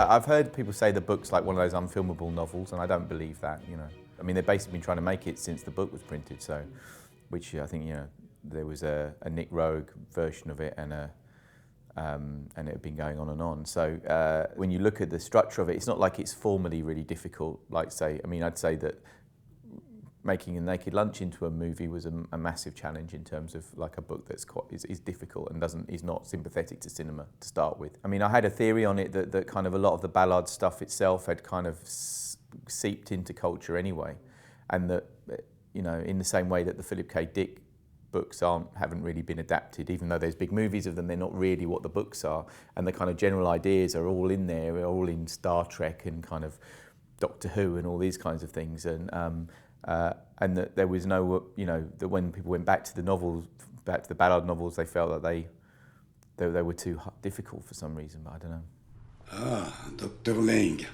I've heard people say the book's like one of those unfilmable novels, and I don't believe that, you know. I mean, they've basically been trying to make it since the book was printed, so, which I think, you know, there was a Nick Rogue version of it and it had been going on and on. So when you look at the structure of it, it's not like it's formally really difficult, like say, I mean, I'd say that making A Naked Lunch into a movie was a massive challenge in terms of like a book that's is difficult and is not sympathetic to cinema to start with. I mean, I had a theory on it that kind of a lot of the Ballard stuff itself had kind of seeped into culture anyway, and that, you know, in the same way that the Philip K. Dick books haven't really been adapted, even though there's big movies of them, they're not really what the books are, and the kind of general ideas are all in there, are all in Star Trek and kind of Doctor Who and all these kinds of things, and that there was no, you know, that when people went back to the novels, back to the Ballard novels, they felt that they were too difficult for some reason, but I don't know. Ah, Dr. Ling,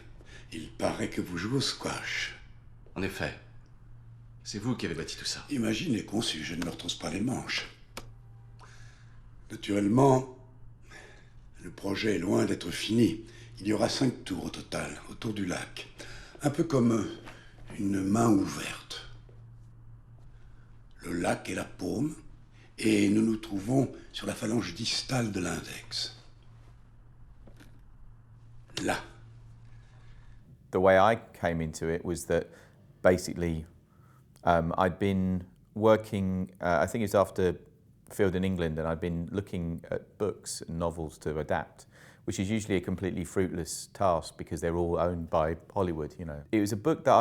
il paraît que vous jouez au squash. En effet. C'est vous qui avez bâti tout ça. Imagine et conçu, je ne me retrousse pas les manches. Naturellement, le projet est loin d'être fini. Il y aura 5 tours au total, autour du lac. Un peu comme une main ouverte. Le lac est la paume, et nous nous trouvons sur la phalange distale de l'index. Là. The way I came into it was that basically I'd been working, I think it was after Field in England, and I'd been looking at books and novels to adapt, which is usually a completely fruitless task because they're all owned by Hollywood, you know. It was a book that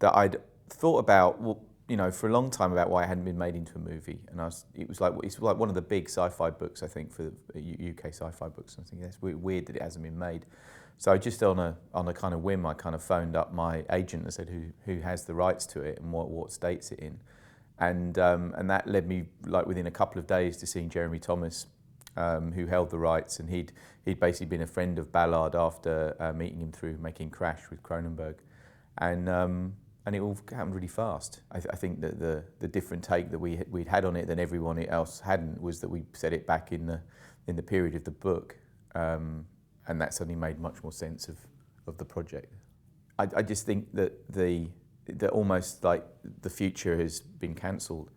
I'd thought about, well, you know, for a long time about why it hadn't been made into a movie, and it's like one of the big sci-fi books, I think, for UK sci-fi books. And I think that's weird that it hasn't been made. So I just on a kind of whim, I kind of phoned up my agent and said who has the rights to it and what state's it in, and that led me, like, within a couple of days to seeing Jeremy Thomas, who held the rights, and he'd basically been a friend of Ballard after meeting him through making Crash with Cronenberg, and it all happened really fast. I think that the different take that we'd had on it than everyone else hadn't was that we set it back in the period of the book, and that suddenly made much more sense of the project. I just think that that almost like the future has been cancelled.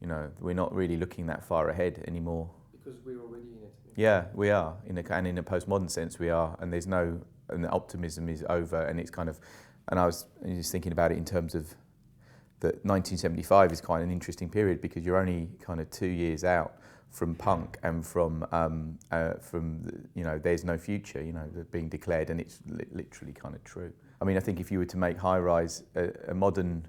You know, we're not really looking that far ahead anymore. Because we're already in it. Yeah, we are. In a postmodern sense, we are, and and the optimism is over, and it's kind of. And I was just thinking about it in terms of that 1975 is quite an interesting period because you're only kind of 2 years out from punk and from you know, there's no future, you know, being declared, and it's literally kind of true. I mean, I think if you were to make High Rise a modern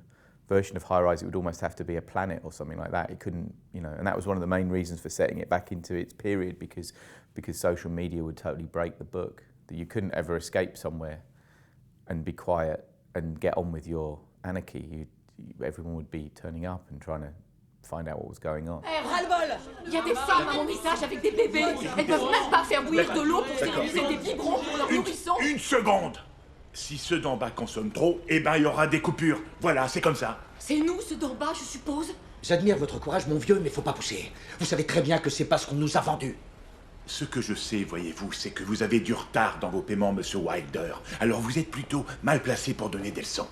version of High Rise, it would almost have to be a planet or something like that. It couldn't, you know, and that was one of the main reasons for setting it back into its period, because social media would totally break the book, that you couldn't ever escape somewhere and be quiet and get on with your anarchy. Everyone would be turning up and trying to find out what was going on. Hey, ras-le-bol! Il y a des femmes à mon message avec des bébés. Elles peuvent même pas faire bouillir de l'eau pour stériliser des biberons pour leurs nourrissons. Une seconde! Si ceux d'en bas consomment trop, eh ben il y aura des coupures. Voilà, c'est comme ça. C'est nous, ceux d'en bas, je suppose. J'admire votre courage, mon vieux, mais faut pas pousser. Vous savez très bien que c'est pas ce qu'on nous a vendu. Ce que je sais, voyez-vous, c'est que vous avez du retard dans vos paiements, monsieur Wilder. Alors vous êtes plutôt mal placé pour donner des leçons.